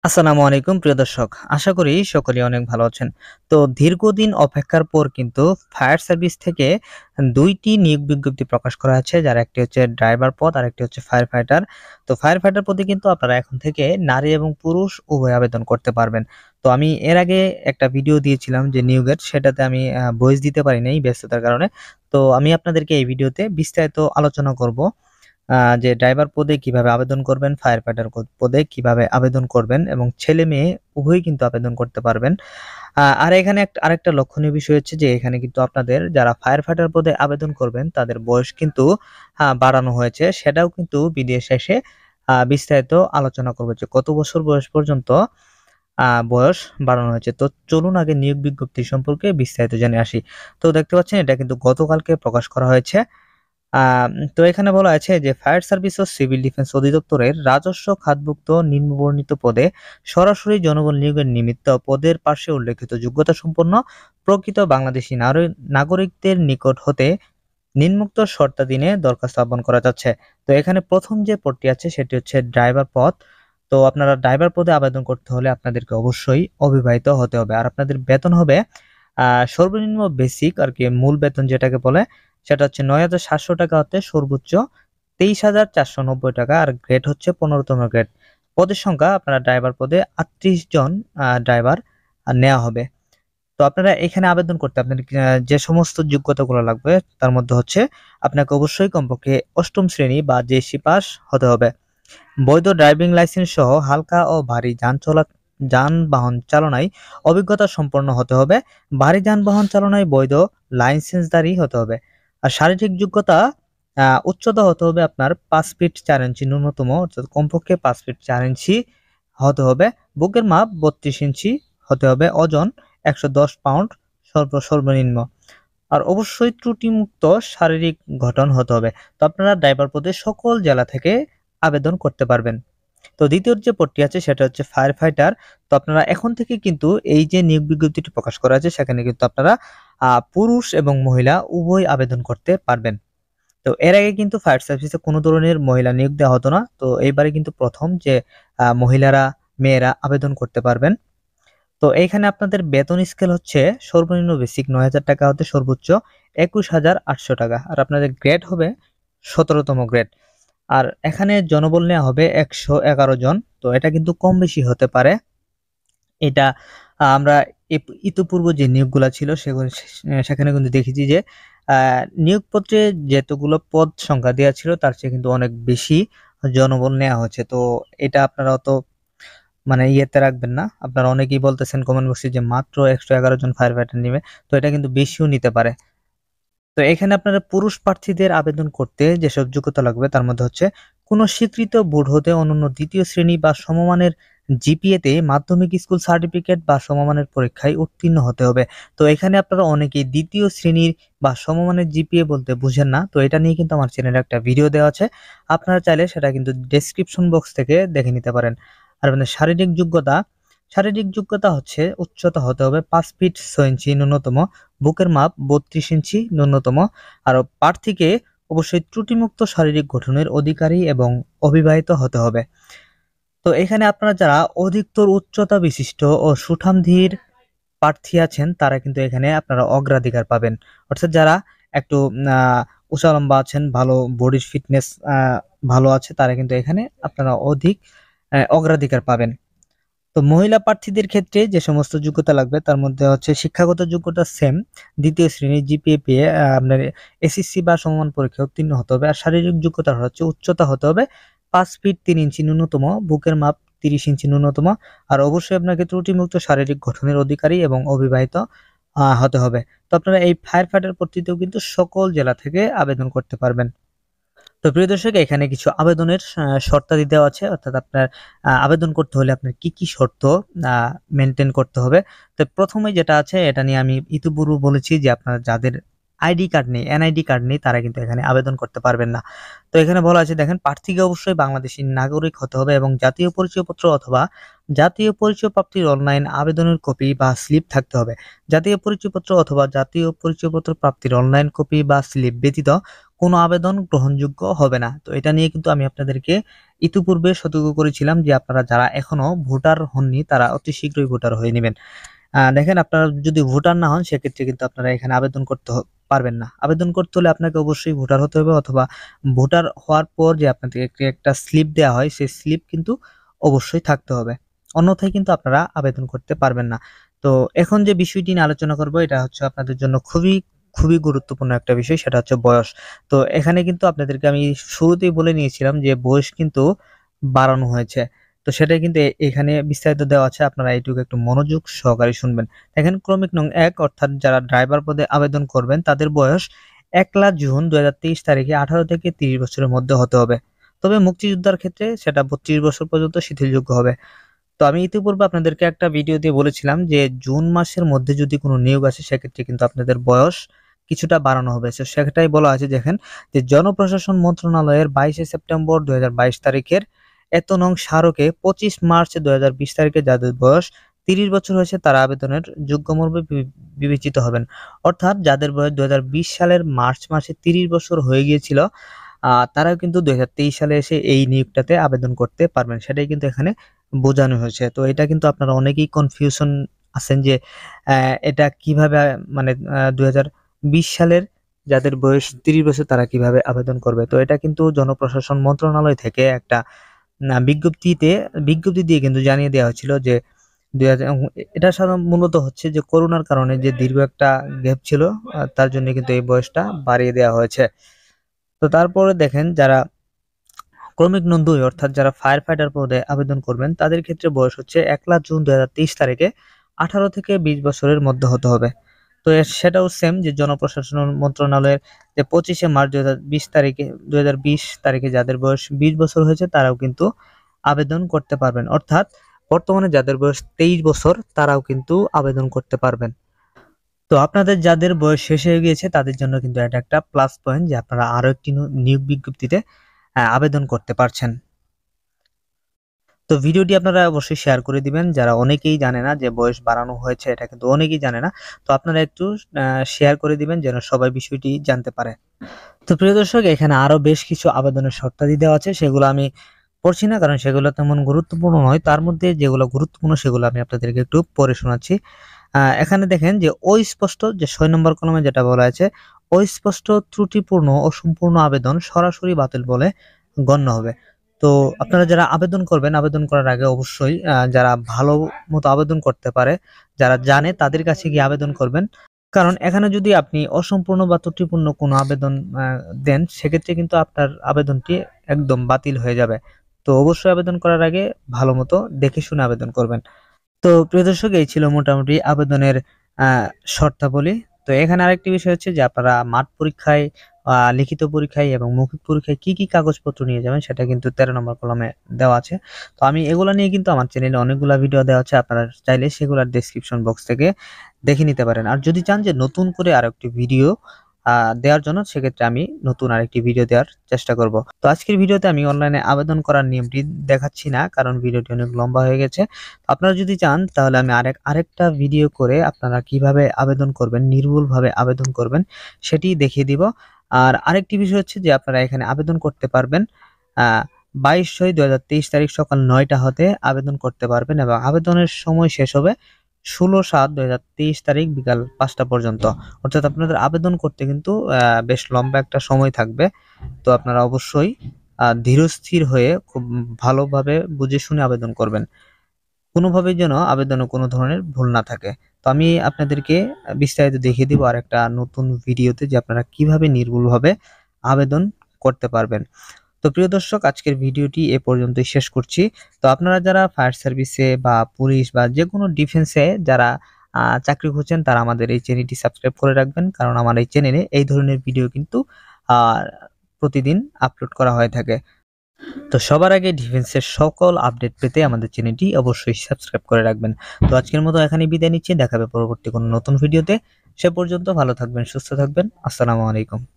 আসসালামু আলাইকুম প্রিয় দর্শক। আশা করি সকলেই অনেক ভালো আছেন। তো দীর্ঘদিন অপেক্ষার পর কিন্তু ফায়ার সার্ভিস থেকে ২ টি নিয়োগ বিজ্ঞপ্তি প্রকাশ করা হয়েছে। যার একটি হচ্ছে ড্রাইভার পদ, আরেকটি হচ্ছে ফায়ার ফাইটার। তো ফায়ার ফাইটার পদে কিন্তু আপনারা এখন থেকে নারী এবং পুরুষ উভয় আবেদন করতে পারবেন। তো আমি এর আগে একটা ভিডিও দিয়েছিলাম যে নিয়োগের, সেটাতে আমি ভয়েস দিতে পারি নাই ব্যস্ততার কারণে। তো আমি আপনাদেরকে এই ভিডিওতে বিস্তারিত আলোচনা করব। যে ড্রাইভার পদে কিভাবে আবেদন করবেন, ফায়ার ফাইটার পদে কিভাবে আবেদন করবেন এবং ছেলে-মেয়ে উভয়ই কিন্তু আবেদন করতে পারবেন। আর এখানে আরেকটা লক্ষণীয় বিষয় হচ্ছে যে এখানে কিন্তু আপনাদের যারা ফায়ার ফাইটার পদে আবেদন করবেন তাদের বয়স কিন্তু বাড়ানো হয়েছে। সেটাও কিন্তু ভিডিও শেষে বিস্তারিত আলোচনা করব যে কত বছর বয়স পর্যন্ত বয়স বাড়ানো হয়েছে। তো চলুন আগে নিয়োগ বিজ্ঞপ্তি সম্পর্কে বিস্তারিত জেনে আসি। তো দেখতে পাচ্ছেন এটা কিন্তু গতকালকে প্রকাশ করা হয়েছে। তো এখানে বলা আছে যে ফায়ার সার্ভিস ও সিভিল ডিফেন্স অধিদপ্তরের রাজস্ব খাতভুক্ত নিম্নবর্ণিত পদে সরাসরি জনবল নিয়োগের নিমিত্ত পদের পার্শ্বে উল্লেখিত যোগ্যতা সম্পন্ন প্রকৃত বাংলাদেশী নাগরিকদের নিকট হতে নিম্নোক্ত শর্তাধীনে দরখাস্ত আহ্বান করা যাচ্ছে। তো এখানে প্রথম যে পদটি আছে সেটি হচ্ছে ড্রাইভার পদ। তো আপনারা ড্রাইভার পদে আবেদন করতে হলে আপনাদেরকে অবশ্যই অবিবাহিত হতে হবে। আর আপনাদের বেতন হবে সর্বনিম্ন বেসিক আরকি মূল বেতন যেটাকে বলে সেটা হচ্ছে ৳৯,৭০০ হতে সর্বোচ্চ ৳২৩,৪৯০ আর গ্রেড হচ্ছে ১৫তম গ্রেড। পদের সংখ্যা আপনারা ড্রাইভার পদে ৩৮ জন ড্রাইভার নেওয়া হবে। তো আপনারা এখানে আবেদন করতে আপনাদের যে সমস্ত যোগ্যতাগুলো লাগবে তার মধ্যে হচ্ছে আপনাকে অবশ্যই কমপক্ষে ৮ম শ্রেণী বা জেএসসি পাস হতে হবে। বৈধ ড্রাইভিং লাইসেন্স সহ হালকা ও ভারী যানবাহন চালনায় অভিজ্ঞতা সম্পন্ন হতে হবে। ভারী যানবাহন চালনায় বৈধ লাইসেন্সধারী হতে হবে। আর শারীরিক যোগ্যতা উচ্চতা হতে হবে আপনার ৫ ফিট ৪ ইঞ্চি ন্যূনতম, অর্থাৎ কমপক্ষে ৫ ফিট ৪ ইঞ্চি হতে হবে। বুকের মাপ ৩২ ইঞ্চি হতে হবে। ওজন ১১০ পাউন্ড সর্বনিম্ন। আর অবশ্যই ত্রুটিমুক্ত শারীরিক গঠন হতে হবে। তো আপনারা ড্রাইভার পদে সকল জেলা থেকে আবেদন করতে পারবেন। তো দ্বিতীয় যে পদটি আছে সেটা হচ্ছে ফায়ার ফাইটার। তো আপনারা এখন থেকে কিন্তু এই যে নিয়োগ বিজ্ঞপ্তিটি প্রকাশ করা আছে সেখানে কিন্তু আপনারা পুরুষ এবং মহিলা উভয় আবেদন করতে পারবেন। তো এর আগে কিন্তু ফায়ার সার্ভিসে কোনো ধরনের মহিলা নিয়োগ দেওয়া হতো না। তো এইবারে কিন্তু প্রথম যে মহিলারা, মেয়েরা আবেদন করতে পারবেন। তো এইখানে আপনাদের বেতন স্কেল হচ্ছে সর্বনিম্ন বেসিক ৳৯,০০০ হতে সর্বোচ্চ ৳২১,৮০০ আর আপনাদের গ্রেড হবে ১৭তম গ্রেড। আর এখানে জনবল নেওয়া হবে ১১১ জন। তো এটা কিন্তু কম বেশি হতে পারে। এটা আমরা ইতপূর্ব যে নিয়োগগুলা ছিল সেগুলো সেখানে কিন্তু দেখেছি যে আ নিয়োগপত্রে যতগুলো পদ সংখ্যা দেয়া ছিল তার চেয়ে কিন্তু অনেক বেশি জনবল নেওয়া হচ্ছে। তো এটা আপনারা অত মানে ইয়েতে রাখবেন না। আপনারা অনেকেই বলতেছেন কমেন্ট বক্সে যে মাত্র ১১১ জন ফায়ার ফাইটার নিবে। তো এটা কিন্তু বেশিও নিতে পারে। তো এখানে আপনারা পুরুষ প্রার্থীদের আবেদন করতে যেসব যোগ্যতা লাগবে তার মধ্যে হচ্ছে কোন স্বীকৃত বোর্ড হতে অনন্য ২য় শ্রেণী বা সমমানের জিপিএতে মাধ্যমিক স্কুল সার্টিফিকেট বা সমমানের পরীক্ষায় উত্তীর্ণ হতে হবে। তো এখানে আপনারা অনেকেই ২য় শ্রেণীর বা সমমানের জিপিএ বলতে বুঝেন না। তো এটা নিয়ে কিন্তু আমার চ্যানেলে একটা ভিডিও দেওয়া আছে। আপনারা চাইলে সেটা কিন্তু ডেসক্রিপশন বক্স থেকে দেখে নিতে পারেন। আর আপনাদের শারীরিক যোগ্যতা হচ্ছে উচ্চতা হতে হবে ৫ ফিট ৬ ইঞ্চি ন্যূনতম, বুকের মাপ ৩২ ইঞ্চি ন্যূনতম। আর প্রার্থীকে অবশ্যই ত্রুটিমুক্ত শারীরিক গঠনের অধিকারী এবং অবিবাহিত হতে হবে। তো এখানে আপনারা যারা অধিকতর উচ্চতা বিশিষ্ট ও সুঠামধীর প্রার্থী আছেন তারা কিন্তু এখানে আপনারা অগ্রাধিকার পাবেন। অর্থাৎ যারা একটু আ উঁচা লম্বা আছেন, ভালো বডির ফিটনেস ভালো আছে তারা কিন্তু এখানে আপনারা অধিক অগ্রাধিকার পাবেন। তো মহিলা প্রার্থীদের ক্ষেত্রে যে সমস্ত যোগ্যতা লাগবে তার মধ্যে হচ্ছে শিক্ষাগত যোগ্যতা সেম ২য় শ্রেণীর জিপিএ পেয়ে আপনার এসএসসি বা সমমান পরীক্ষায় উত্তীর্ণ হতে হবে। আর শারীরিক যোগ্যতা হচ্ছে উচ্চতা হতে হবে ৫ ফিট ৩ ইঞ্চি ন্যূনতম, বুকের মাপ ৩০ ইঞ্চি ন্যূনতম। আর অবশ্যই আপনাকে ত্রুটিমুক্ত শারীরিক গঠনের অধিকারী এবং অবিবাহিত হতে হবে। তো আপনারা এই ফায়ার ফাইটার পদটিতেও কিন্তু সকল জেলা থেকে আবেদন করতে পারবেন। তো প্রিয় দর্শক এখানে কিছু আবেদনের শর্তাদি দেওয়া আছে, অর্থাৎ আপনার আবেদন করতে হলে আপনার কি শর্ত আ মেইনটেইন করতে হবে। তো ১ম এ যেটা আছে এটা নিয়ে আমি ইতিপূর্বে বলেছি যে আপনার যাদের আইডি কার্ড নেই, এনআইডি কার্ড নেই তারা কিন্তু এখানে আবেদন করতে পারবেন না। তো এখানে বলা আছে দেখেন প্রার্থীকে অবশ্যই বাংলাদেশী নাগরিক হতে হবে এবং জাতীয় পরিচয়পত্র অথবা জাতীয় পরিচয় প্রাপ্তির অনলাইন আবেদনের কপি বা স্লিপ থাকতে হবে। জাতীয় পরিচয়পত্র অথবা জাতীয় পরিচয়পত্র প্রাপ্তির অনলাইন কপি বা স্লিপ ব্যতীত কোনো আবেদন গ্রহণযোগ্য হবে না। তো এটা নিয়ে কিন্তু আমি আপনাদেরকে ইতিপূর্বে সতর্ক করেছিলাম যে আপনারা যারা এখনো ভোটার হননি তারা অতি শীঘ্রই ভোটার হয়ে নেবেন। দেখেন, আপনারা যদি ভোটার না হন সেক্ষেত্রে কিন্তু আপনারা এখানে আবেদন করতে পারবেন না। আবেদন করতে হলে আপনাকে অবশ্যই ভোটার হতে হবে, অথবা ভোটার হওয়ার পর যে আপনাদেরকে একটা স্লিপ দেওয়া হয় সেই স্লিপ কিন্তু অবশ্যই থাকতে হবে। অন্যথায় কিন্তু আপনারা আবেদন করতে পারবেন না। তো এখন যে বিষয়টি নিয়ে আলোচনা করব এটা হচ্ছে আপনাদের জন্য খুবই গুরুত্বপূর্ণ একটা বিষয়, সেটা হচ্ছে বয়স। তো এখানে কিন্তু আপনাদেরকে আমি শুরুতেই বলে নিয়েছিলাম যে বয়স কিন্তু বাড়ানো হয়েছে। তো সেটাই কিন্তু এখানে বিস্তারিত দেওয়া আছে, আপনারা এইটুকু একটু মনোযোগ সহকারে শুনবেন। দেখেন, ক্রমিক নং ১ অর্থাৎ যারা ড্রাইভার পদে আবেদন করবেন তাদের বয়স ১লা জুন ২০২৩ তারিখে ১৮ থেকে ৩০ বছরের মধ্যে হতে হবে। তবে মুক্তিযোদ্ধার ক্ষেত্রে সেটা ৩২ বছর পর্যন্ত শিথিলযোগ্য হবে। তো আমি ইতিপূর্বে আপনাদেরকে একটা ভিডিও দিয়ে বলেছিলাম যে জুন মাসের মধ্যে যদি কোনো নিয়োগ আসে সেক্ষেত্রে কিন্তু আপনাদের বয়স কিছুটা বাড়ানো হবে। তো সেটাই বলা আছে, দেখেন যে জনপ্রশাসন মন্ত্রণালয়ের ২২শে সেপ্টেম্বর ২০২২ তারিখের এত নং স্মারকে ২৫ মার্চ ২০২০ তারিখে যাদের বয়স ৩০ বছর হয়েছে তারা আবেদনের যোগ্য মর্মে বিবেচিত হবেন। অর্থাৎ যাদের বয়স ২০২০ সালের মার্চ মাসে ৩০ বছর হয়ে গিয়েছিল তারাও কিন্তু ২০২৩ সালে এসে এই নিয়োগটাতে আবেদন করতে পারবেন। সেটাই কিন্তু এখানে বোঝানো হয়েছে। তো এটা কিন্তু আপনারা অনেকেই কনফিউশন আছেন যে এটা কিভাবে, মানে ২০২০ সালের যাদের বয়স ৩০ বছর তারা কিভাবে আবেদন করবে। তো এটা কিন্তু জনপ্রশাসন মন্ত্রণালয় থেকে একটা বিজ্ঞপ্তি দিয়ে কিন্তু জানিয়ে দেওয়া হয়েছিল যে ২০০০, এটা মূলত হচ্ছে যে করোনার কারণে যে দীর্ঘ একটা গ্যাপ ছিল, তার জন্য কিন্তু এই বয়সটা বাড়িয়ে দেওয়া হয়েছে। তো তারপরে দেখেন, যারা ক্রমিক নং ২ অর্থাৎ যারা ফায়ার ফাইটার পদে আবেদন করবেন তাদের ক্ষেত্রে বয়স হচ্ছে ১লা জুন ২০২৩ তারিখে ১৮ থেকে ২০ বছরের মধ্যে হতে হবে। তো সেটাও সেম, যে জনপ্রশাসন মন্ত্রণালয়ের যে ২৫শে মার্চ ২০২০ তারিখে যাদের বয়স ২০ বছর হয়েছে তারাও কিন্তু আবেদন করতে পারবেন। অর্থাৎ বর্তমানে যাদের বয়স ২৩ বছর তারাও কিন্তু আবেদন করতে পারবেন। তো আপনাদের যাদের বয়স শেষ হয়ে গিয়েছে তাদের জন্য কিন্তু এটা একটা প্লাস পয়েন্ট যে আপনারা আরো একটি নিয়োগ বিজ্ঞপ্তিতে আবেদন করতে পারছেন। তো ভিডিওটি আপনারা অবশ্যই শেয়ার করে দিবেন, যারা অনেকেই জানে না যে বয়স বাড়ানো হয়েছে, এটা কিন্তু অনেকেই জানে না। তো আপনারা একটু শেয়ার করে দিবেন যেন সবাই বিষয়টি জানতে পারে। তো প্রিয় দর্শক, এখানে আরো বেশ কিছু আবেদনের শর্তাদি দেওয়া আছে, সেগুলো আমি পড়ছি না কারণ সেগুলো তেমন গুরুত্বপূর্ণ নয়। তার মধ্যে যেগুলো গুরুত্বপূর্ণ সেগুলো আমি আপনাদেরকে একটু পড়ে শোনাচ্ছি। এখানে দেখেন যে অস্পষ্ট, যে ৬ নম্বর কলমে যেটা বলা আছে, অস্পষ্ট, ত্রুটিপূর্ণ ও সম্পূর্ণ আবেদন সরাসরি বাতিল বলে গণ্য হবে। তো আপনারা যারা আবেদন করবেন, আবেদন করার আগে অবশ্যই যারা ভালো মতো আবেদন করতে পারে, যারা জানে তাদের কাছে গিয়ে আবেদন করবেন। কারণ এখানে যদি আপনি অসম্পূর্ণ বা ত্রুটিপূর্ণ কোনো আবেদন দেন সেক্ষেত্রে কিন্তু আপনার আবেদনটি একদম বাতিল হয়ে যাবে। তো অবশ্যই আবেদন করার আগে ভালো মতো দেখে শুনে আবেদন করবেন। তো প্রিয় দর্শক, এই ছিল মোটামুটি আবেদনের শর্তাবলী। তো এখানে আরেকটি বিষয় হচ্ছে যে আপনারা মাঠ পরীক্ষায়, লিখিত পরীক্ষায় এবং মৌখিক পরীক্ষায় কি কাগজপত্র নিয়ে যাবেন সেটা কিন্তু ১৩ নম্বর কলমে দেওয়া আছে। তো আমি এগুলা নিয়ে কিন্তু আমার চ্যানেলে অনেকগুলা ভিডিও দেওয়া আছে, আপনারা চাইলে সেগুলার ডেসক্রিপশন বক্স থেকে দেখে নিতে পারেন। আর যদি চান যে নতুন করে আরেকটি ভিডিও দেওয়ার জন্য, সেক্ষেত্রে আমি নতুন আরেকটি ভিডিও দেওয়ার চেষ্টা করব। তো আজকের ভিডিওতে আমি অনলাইনে আবেদন করার নিয়মটি দেখাচ্ছি না কারণ ভিডিওটি অনেক লম্বা হয়ে গেছে। আপনারা যদি চান তাহলে আমি আরেকটা ভিডিও করে আপনারা কিভাবে আবেদন করবেন, নির্ভুলভাবে আবেদন করবেন সেটি দেখিয়ে দিব। আর আরেকটি বিষয় হচ্ছে যে আপনারা এখানে আবেদন করতে পারবেন ২২/৬/২০২৩ তারিখ সকাল ৯টা হতে আবেদন করতে পারবেন এবং আবেদনের সময় শেষ হবে ১৬/৭/২০২৩ তারিখ বিকাল ৫টা পর্যন্ত। অর্থাৎ আপনাদের আবেদন করতে কিন্তু বেশ লম্বা একটা সময় থাকবে। তো আপনারা অবশ্যই ধীরস্থির হয়ে খুব ভালোভাবে বুঝে শুনে আবেদন করবেন। কোনোভাবেই যেন আবেদনে কোনো ধরনের ভুল না থাকে। তো আমি আপনাদেরকে বিস্তারিত দেখিয়ে দিব আরেকটা নতুন ভিডিওতে যে আপনারা কিভাবে নির্ভুলভাবে আবেদন করতে পারবেন। তো প্রিয় দর্শক, আজকের ভিডিওটি এ পর্যন্তই শেষ করছি। তো আপনারা যারা ফায়ার সার্ভিসে বা পুলিশ বা যেকোনো ডিফেন্সে যারা চাকরি খুঁজছেন তারা আমাদের এই চ্যানেলটি সাবস্ক্রাইব করে রাখবেন। কারণ আমার এই চ্যানেলে এই ধরনের ভিডিও কিন্তু আ প্রতিদিন আপলোড করা হয়ে থাকে। তো সবার আগে ডিফেন্সের সকল আপডেট পেতে আমাদের চ্যানেলটি অবশ্যই সাবস্ক্রাইব করে রাখবেন। তো আজকের মতো এখানেই বিদায় নিচ্ছি। দেখা হবে পরবর্তী কোনো নতুন ভিডিওতে। সে পর্যন্ত ভালো থাকবেন, সুস্থ থাকবেন। আসসালামু আলাইকুম।